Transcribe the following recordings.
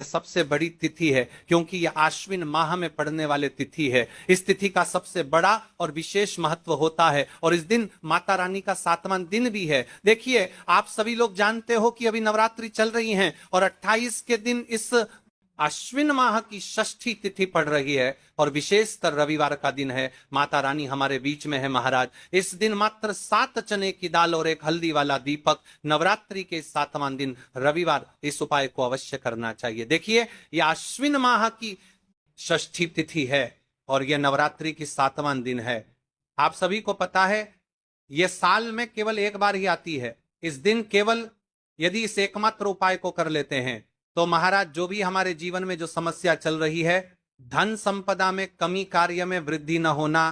सबसे बड़ी तिथि है, क्योंकि यह आश्विन माह में पड़ने वाले तिथि है। इस तिथि का सबसे बड़ा और विशेष महत्व होता है और इस दिन माता रानी का 7वां दिन भी है। देखिए, आप सभी लोग जानते हो कि अभी नवरात्रि चल रही हैं और 28 के दिन इस अश्विन माह की षष्ठी तिथि पड़ रही है और विशेषतर रविवार का दिन है। माता रानी हमारे बीच में है महाराज। इस दिन मात्र 7 चने की दाल और एक हल्दी वाला दीपक, नवरात्रि के 7वां दिन रविवार, इस उपाय को अवश्य करना चाहिए। देखिए, यह अश्विन माह की षष्ठी तिथि है और यह नवरात्रि की 7वां दिन है। आप सभी को पता है, यह साल में केवल एक बार ही आती है। इस दिन केवल यदि इस एकमात्र उपाय को कर लेते हैं तो महाराज, जो भी हमारे जीवन में जो समस्या चल रही है, धन संपदा में कमी, कार्य में वृद्धि न होना,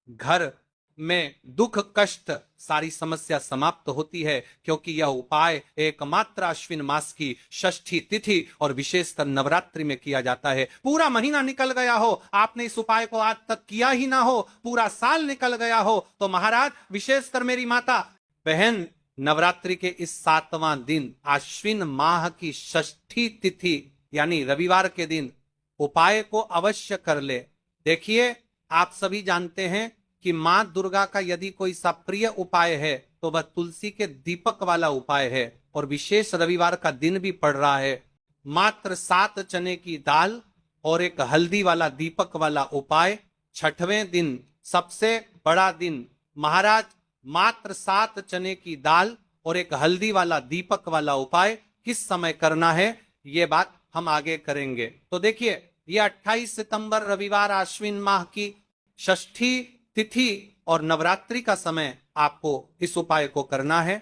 घर में दुख कष्ट, सारी समस्या समाप्त होती है, क्योंकि यह उपाय एकमात्र अश्विन मास की षष्ठी तिथि और विशेषतर नवरात्रि में किया जाता है। पूरा महीना निकल गया हो, आपने इस उपाय को आज तक किया ही ना हो, पूरा साल निकल गया हो, तो महाराज, विशेषकर मेरी माता बहन, नवरात्रि के इस 7वां दिन आश्विन माह की षष्ठी तिथि यानी रविवार के दिन उपाय को अवश्य कर ले। देखिए, आप सभी जानते हैं कि मां दुर्गा का यदि कोई सा प्रिय उपाय है तो वह तुलसी के दीपक वाला उपाय है और विशेष रविवार का दिन भी पड़ रहा है। मात्र 7 चने की दाल और एक हल्दी वाला दीपक वाला उपाय, 6वें दिन सबसे बड़ा दिन महाराज, मात्र 7 चने की दाल और एक हल्दी वाला दीपक वाला उपाय किस समय करना है, ये बात हम आगे करेंगे। तो देखिए, ये 28 सितंबर रविवार आश्विन माह की षष्ठी तिथि और नवरात्रि का समय आपको इस उपाय को करना है।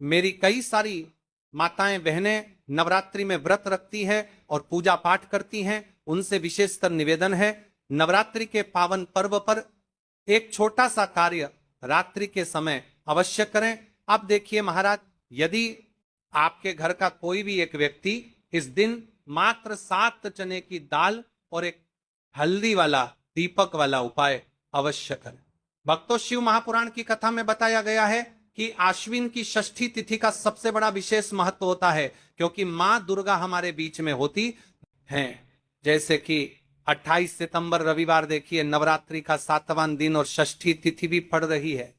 मेरी कई सारी माताएं बहनें नवरात्रि में व्रत रखती है और पूजा पाठ करती हैं, उनसे विशेषतर निवेदन है, नवरात्रि के पावन पर्व पर एक छोटा सा कार्य रात्रि के समय अवश्य करें। अब देखिए महाराज, यदि आपके घर का कोई भी एक व्यक्ति इस दिन मात्र 7 चने की दाल और एक हल्दी वाला दीपक वाला उपाय अवश्य करें। भक्तों, शिव महापुराण की कथा में बताया गया है कि आश्विन की षष्ठी तिथि का सबसे बड़ा विशेष महत्व होता है, क्योंकि मां दुर्गा हमारे बीच में होती हैं। जैसे कि 28 सितंबर रविवार देखिए, नवरात्रि का 7वां दिन और षष्ठी तिथि भी पड़ रही है।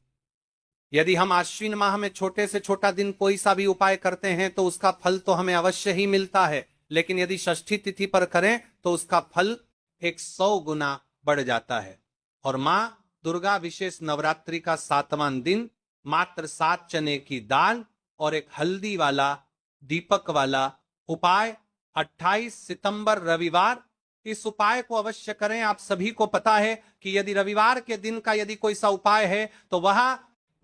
यदि हम आश्विन माह में छोटे से छोटा दिन कोई सा भी उपाय करते हैं तो उसका फल तो हमें अवश्य ही मिलता है, लेकिन यदि षष्ठी तिथि पर करें तो उसका फल 100 गुना बढ़ जाता है। और मां दुर्गा विशेष नवरात्रि का 7वां दिन मात्र 7 चने की दाल और एक हल्दी वाला दीपक वाला उपाय 28 सितंबर रविवार, इस उपाय को अवश्य करें। आप सभी को पता है कि यदि रविवार के दिन का यदि कोई सा उपाय है तो वह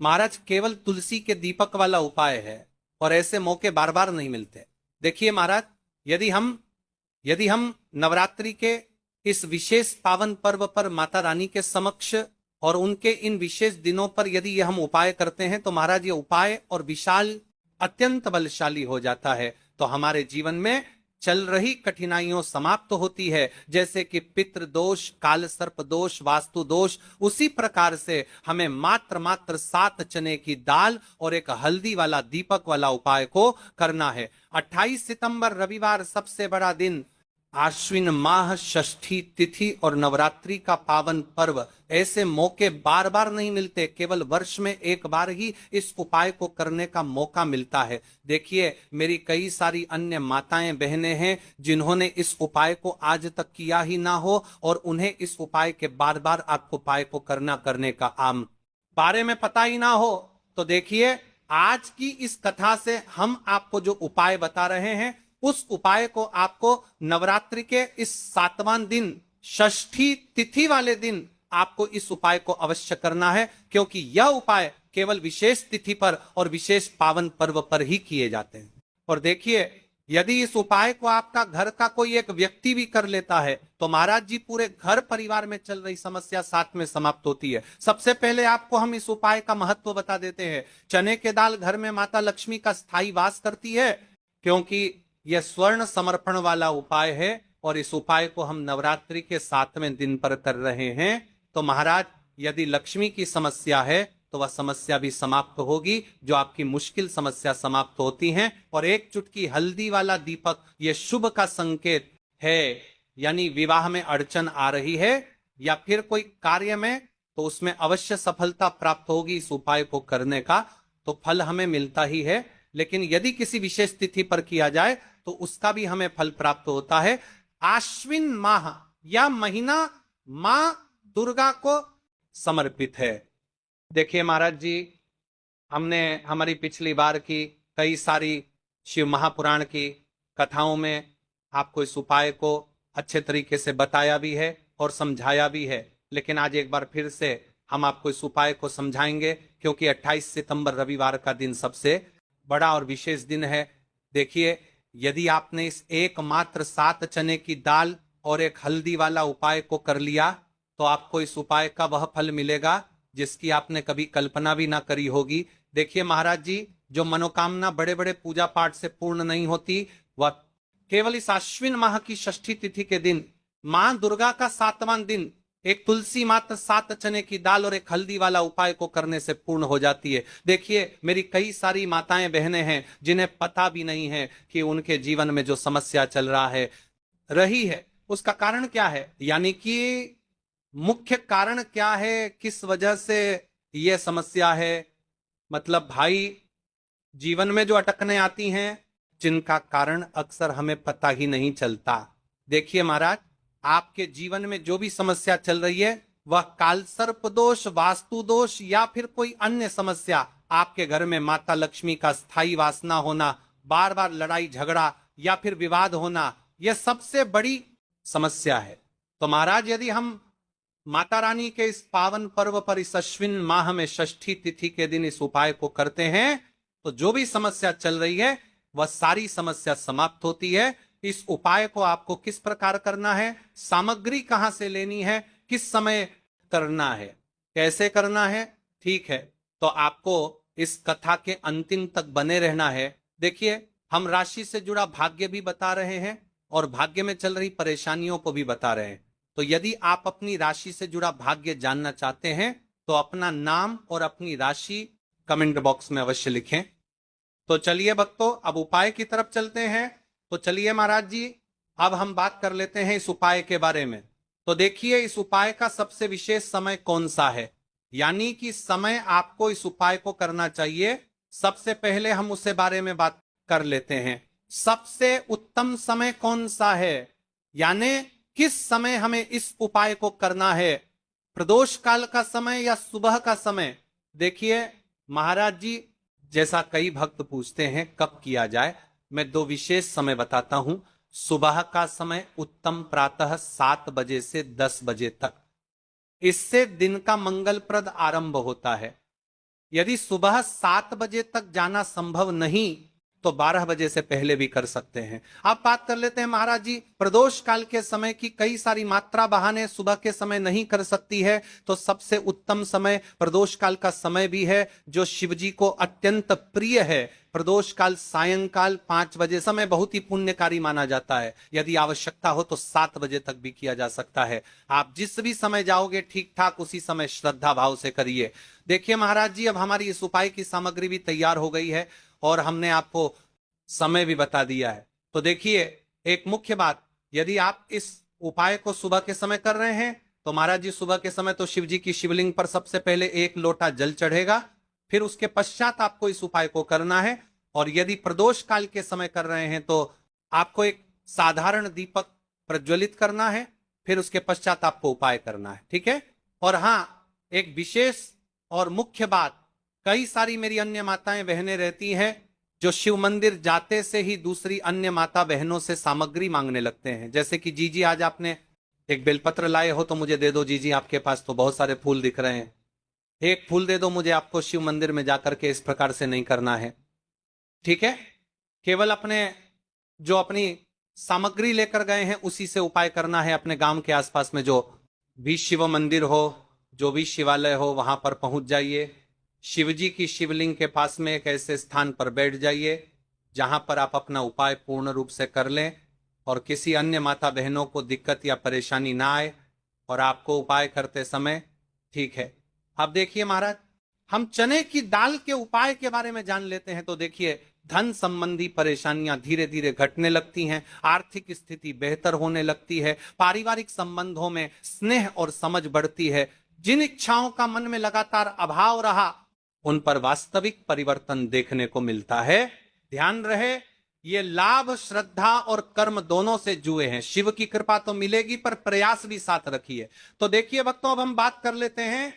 महाराज केवल तुलसी के दीपक वाला उपाय है और ऐसे मौके बार बार नहीं मिलते। देखिए महाराज, यदि हम नवरात्रि के इस विशेष पावन पर्व पर माता रानी के समक्ष और उनके इन विशेष दिनों पर यदि ये हम उपाय करते हैं तो महाराज, ये उपाय और विशाल अत्यंत बलशाली हो जाता है, तो हमारे जीवन में चल रही कठिनाइयों समाप्त होती है। जैसे कि पितृ दोष, काल सर्प दोष, वास्तु दोष, उसी प्रकार से हमें मात्र 7 चने की दाल और एक हल्दी वाला दीपक वाला उपाय को करना है। 28 सितंबर रविवार सबसे बड़ा दिन, आश्विन माह षष्ठी तिथि और नवरात्रि का पावन पर्व, ऐसे मौके बार बार नहीं मिलते, केवल वर्ष में एक बार ही इस उपाय को करने का मौका मिलता है। देखिए, मेरी कई सारी अन्य माताएं बहनें हैं जिन्होंने इस उपाय को आज तक किया ही ना हो और उन्हें इस उपाय के बार बार आपको उपाय को करने का आम बारे में पता ही ना हो। तो देखिए, आज की इस कथा से हम आपको जो उपाय बता रहे हैं, उस उपाय को आपको नवरात्रि के इस 7वां दिन, षष्ठी तिथि वाले दिन आपको इस उपाय को अवश्य करना है, क्योंकि यह उपाय केवल विशेष तिथि पर और विशेष पावन पर्व पर ही किए जाते हैं। और देखिए, यदि इस उपाय को आपका घर का कोई एक व्यक्ति भी कर लेता है तो महाराज जी, पूरे घर परिवार में चल रही समस्या साथ में समाप्त होती है। सबसे पहले आपको हम इस उपाय का महत्व बता देते हैं। चने के दाल घर में माता लक्ष्मी का स्थायी वास करती है, क्योंकि यह स्वर्ण समर्पण वाला उपाय है और इस उपाय को हम नवरात्रि के 7वें दिन पर कर रहे हैं। तो महाराज, यदि लक्ष्मी की समस्या है तो वह समस्या भी समाप्त होगी, जो आपकी मुश्किल समस्या समाप्त होती हैं। और एक चुटकी हल्दी वाला दीपक, यह शुभ का संकेत है, यानी विवाह में अड़चन आ रही है या फिर कोई कार्य में, तो उसमें अवश्य सफलता प्राप्त होगी इस उपाय को करने का, तो फल हमें मिलता ही है। लेकिन यदि किसी विशेष तिथि पर किया जाए तो उसका भी हमें फल प्राप्त होता है। आश्विन माह या महीना मां दुर्गा को समर्पित है। देखिए महाराज जी, हमने हमारी पिछली बार की कई सारी शिव महापुराण की कथाओं में आपको इस उपाय को अच्छे तरीके से बताया भी है और समझाया भी है, लेकिन आज एक बार फिर से हम आपको इस उपाय को समझाएंगे, क्योंकि 28 सितंबर रविवार का दिन सबसे बड़ा और विशेष दिन है। देखिए, यदि आपने इस एकमात्र 7 चने की दाल और एक हल्दी वाला उपाय को कर लिया तो आपको इस उपाय का वह फल मिलेगा जिसकी आपने कभी कल्पना भी ना करी होगी। देखिए महाराज जी, जो मनोकामना बड़े बड़े पूजा पाठ से पूर्ण नहीं होती, वह केवल इस आश्विन माह की षष्ठी तिथि के दिन, मां दुर्गा का 7वां दिन, एक तुलसी मात्र 7 चने की दाल और एक हल्दी वाला उपाय को करने से पूर्ण हो जाती है। देखिए, मेरी कई सारी माताएं बहनें हैं जिन्हें पता भी नहीं है कि उनके जीवन में जो समस्या चल रही है उसका कारण क्या है, यानी कि मुख्य कारण क्या है, किस वजह से यह समस्या है। मतलब भाई, जीवन में जो अटकने आती हैं जिनका कारण अक्सर हमें पता ही नहीं चलता। देखिए महाराज, आपके जीवन में जो भी समस्या चल रही है वह कालसर्प दोष, वास्तु दोष या फिर कोई अन्य समस्या, आपके घर में माता लक्ष्मी का स्थायी वासना होना, बार बार लड़ाई झगड़ा या फिर विवाद होना, यह सबसे बड़ी समस्या है। तो महाराज, यदि हम माता रानी के इस पावन पर्व पर इस अश्विन माह में षष्ठी तिथि के दिन इस उपाय को करते हैं तो जो भी समस्या चल रही है वह सारी समस्या समाप्त होती है। इस उपाय को आपको किस प्रकार करना है, सामग्री कहां से लेनी है, किस समय करना है, कैसे करना है, ठीक है, तो आपको इस कथा के अंतिम तक बने रहना है। देखिए, हम राशि से जुड़ा भाग्य भी बता रहे हैं और भाग्य में चल रही परेशानियों को भी बता रहे हैं। तो यदि आप अपनी राशि से जुड़ा भाग्य जानना चाहते हैं तो अपना नाम और अपनी राशि कमेंट बॉक्स में अवश्य लिखें। तो चलिए भक्तों, अब उपाय की तरफ चलते हैं। तो चलिए महाराज जी, अब हम बात कर लेते हैं इस उपाय के बारे में। तो देखिए, इस उपाय का सबसे विशेष समय कौन सा है, यानी कि समय आपको इस उपाय को करना चाहिए। सबसे पहले हम उसके बारे में बात कर लेते हैं। सबसे उत्तम समय कौन सा है, यानी किस समय हमें इस उपाय को करना है, प्रदोष काल का समय या सुबह का समय। देखिए महाराज जी, जैसा कई भक्त पूछते हैं कब किया जाए, मैं 2 विशेष समय बताता हूं। सुबह का समय उत्तम प्रातः 7 बजे से 10 बजे तक, इससे दिन का मंगलप्रद आरंभ होता है। यदि सुबह 7 बजे तक जाना संभव नहीं तो 12 बजे से पहले भी कर सकते हैं। आप बात कर लेते हैं महाराज जी, प्रदोष काल के समय की कई सारी मात्रा बहाने सुबह के समय नहीं कर सकती है, तो सबसे उत्तम समय प्रदोष काल का समय भी है जो शिव जी को अत्यंत प्रिय है। प्रदोष काल सायंकाल 5 बजे समय बहुत ही पुण्यकारी माना जाता है। यदि आवश्यकता हो तो 7 बजे तक भी किया जा सकता है। आप जिस भी समय जाओगे ठीक ठाक उसी समय श्रद्धा भाव से करिए। देखिए महाराज जी, अब हमारी इस उपाय की सामग्री भी तैयार हो गई है और हमने आपको समय भी बता दिया है। तो देखिए, एक मुख्य बात, यदि आप इस उपाय को सुबह के समय कर रहे हैं तो महाराज जी सुबह के समय तो शिव जी की शिवलिंग पर सबसे पहले 1 लोटा जल चढ़ेगा, फिर उसके पश्चात आपको इस उपाय को करना है। और यदि प्रदोष काल के समय कर रहे हैं तो आपको एक साधारण दीपक प्रज्वलित करना है, फिर उसके पश्चात आपको उपाय करना है, ठीक है। और हाँ, एक विशेष और मुख्य बात, कई सारी मेरी अन्य माताएं बहनें रहती हैं जो शिव मंदिर जाते से ही दूसरी अन्य माता बहनों से सामग्री मांगने लगते हैं, जैसे कि जीजी आज आपने एक बेलपत्र लाए हो तो मुझे दे दो जीजी, आपके पास तो बहुत सारे फूल दिख रहे हैं, एक फूल दे दो मुझे। आपको शिव मंदिर में जाकर के इस प्रकार से नहीं करना है, ठीक है। केवल अपनी सामग्री लेकर गए हैं उसी से उपाय करना है। अपने गांव के आसपास में जो भी शिव मंदिर हो, जो भी शिवालय हो, वहां पर पहुंच जाइए। शिवजी की शिवलिंग के पास में एक ऐसे स्थान पर बैठ जाइए जहां पर आप अपना उपाय पूर्ण रूप से कर लें और किसी अन्य माता बहनों को दिक्कत या परेशानी ना आए और आपको उपाय करते समय, ठीक है। अब देखिए महाराज, हम चने की दाल के उपाय के बारे में जान लेते हैं। तो देखिए, धन संबंधी परेशानियां धीरे धीरे घटने लगती हैं, आर्थिक स्थिति बेहतर होने लगती है, पारिवारिक संबंधों में स्नेह और समझ बढ़ती है। जिन इच्छाओं का मन में लगातार अभाव रहा, उन पर वास्तविक परिवर्तन देखने को मिलता है। ध्यान रहे, ये लाभ श्रद्धा और कर्म दोनों से जुए हैं। शिव की कृपा तो मिलेगी, पर प्रयास भी साथ रखिए। तो देखिए भक्तों, अब हम बात कर लेते हैं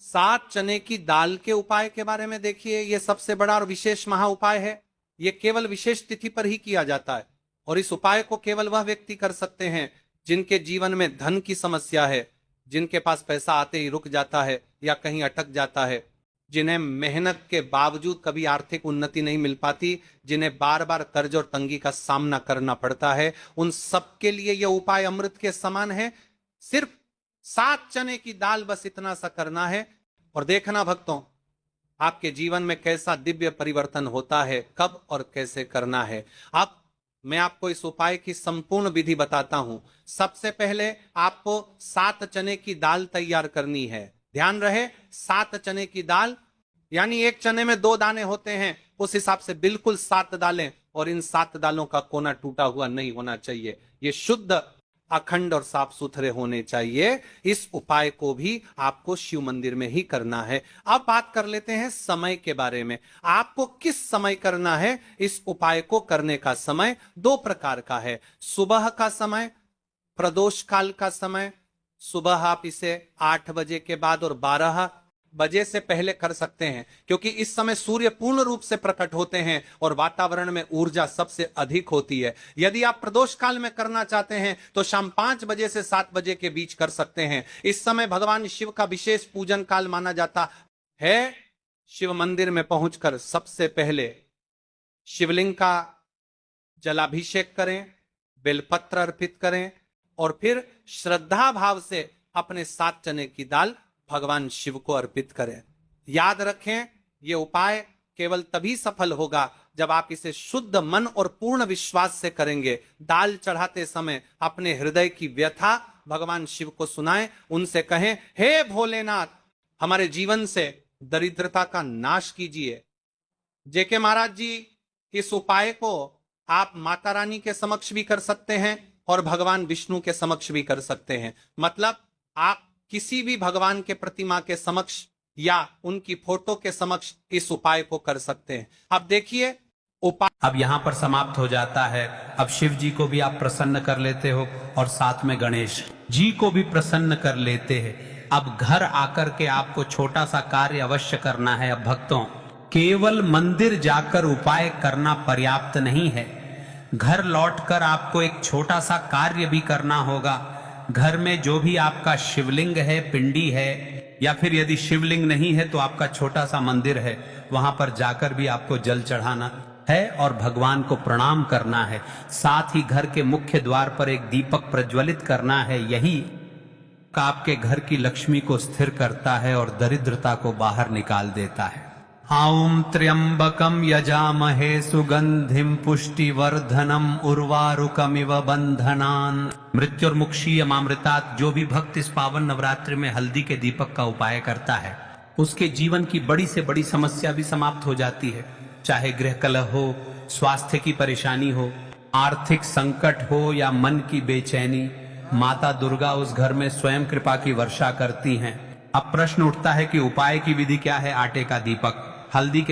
7 चने की दाल के उपाय के बारे में। देखिए, ये सबसे बड़ा और विशेष महा उपाय है। ये केवल विशेष तिथि पर ही किया जाता है, और इस उपाय को केवल वह व्यक्ति कर सकते हैं जिनके जीवन में धन की समस्या है, जिनके पास पैसा आते ही रुक जाता है या कहीं अटक जाता है, जिन्हें मेहनत के बावजूद कभी आर्थिक उन्नति नहीं मिल पाती, जिन्हें बार बार कर्ज और तंगी का सामना करना पड़ता है। उन सबके लिए यह उपाय अमृत के समान है। सिर्फ 7 चने की दाल, बस इतना सा करना है, और देखना भक्तों, आपके जीवन में कैसा दिव्य परिवर्तन होता है, कब और कैसे करना है। अब मैं आपको इस उपाय की संपूर्ण विधि बताता हूं। सबसे पहले आपको 7 चने की दाल तैयार करनी है। ध्यान रहे, 7 चने की दाल, यानी एक चने में 2 दाने होते हैं, उस हिसाब से बिल्कुल 7 दालें, और इन 7 दालों का कोना टूटा हुआ नहीं होना चाहिए। ये शुद्ध, अखंड और साफ सुथरे होने चाहिए। इस उपाय को भी आपको शिव मंदिर में ही करना है। अब बात कर लेते हैं समय के बारे में। आपको किस समय करना है? इस उपाय को करने का समय 2 प्रकार का है। सुबह का समय, प्रदोष काल का समय। सुबह आप इसे 8 बजे के बाद और 12 बजे से पहले कर सकते हैं, क्योंकि इस समय सूर्य पूर्ण रूप से प्रकट होते हैं और वातावरण में ऊर्जा सबसे अधिक होती है। यदि आप प्रदोष काल में करना चाहते हैं तो शाम 5 बजे से 7 बजे के बीच कर सकते हैं। इस समय भगवान शिव का विशेष पूजन काल माना जाता है। शिव मंदिर में पहुंचकर सबसे पहले शिवलिंग का जलाभिषेक करें, बेलपत्र अर्पित करें, और फिर श्रद्धा भाव से अपने 7 चने की दाल भगवान शिव को अर्पित करें। याद रखें, यह उपाय केवल तभी सफल होगा जब आप इसे शुद्ध मन और पूर्ण विश्वास से करेंगे। दाल चढ़ाते समय अपने हृदय की व्यथा भगवान शिव को सुनाएं, उनसे कहें, हे भोलेनाथ, हमारे जीवन से दरिद्रता का नाश कीजिए। जेके महाराज जी, इस उपाय को आप माता रानी के समक्ष भी कर सकते हैं और भगवान विष्णु के समक्ष भी कर सकते हैं। मतलब आप किसी भी भगवान के प्रतिमा के समक्ष या उनकी फोटो के समक्ष इस उपाय को कर सकते हैं। अब देखिए, उपाय अब यहाँ पर समाप्त हो जाता है। अब शिव जी को भी आप प्रसन्न कर लेते हो और साथ में गणेश जी को भी प्रसन्न कर लेते हैं। अब घर आकर के आपको छोटा सा कार्य अवश्य करना है। अब भक्तों, केवल मंदिर जाकर उपाय करना पर्याप्त नहीं है, घर लौटकर आपको एक छोटा सा कार्य भी करना होगा। घर में जो भी आपका शिवलिंग है, पिंडी है, या फिर यदि शिवलिंग नहीं है तो आपका छोटा सा मंदिर है, वहां पर जाकर भी आपको जल चढ़ाना है और भगवान को प्रणाम करना है। साथ ही घर के मुख्य द्वार पर एक दीपक प्रज्वलित करना है। यही आपके घर की लक्ष्मी को स्थिर करता है और दरिद्रता को बाहर निकाल देता है। ॐ त्र्यंबकम यजामहे सुगंधिम पुष्टिवर्धनम उर्वारुकमिव बंधनान मृत्युर्मुक्षीयमामृतात्। जो भी भक्त इस पावन नवरात्रि में हल्दी के दीपक का उपाय करता है, उसके जीवन की बड़ी से बड़ी समस्या भी समाप्त हो जाती है। चाहे गृह कलह हो, स्वास्थ्य की परेशानी हो, आर्थिक संकट हो या मन की बेचैनी, माता दुर्गा उस घर में स्वयं कृपा की वर्षा करती हैं। अब प्रश्न उठता है कि उपाय की विधि क्या है? आटे का दीपक, हल्दी के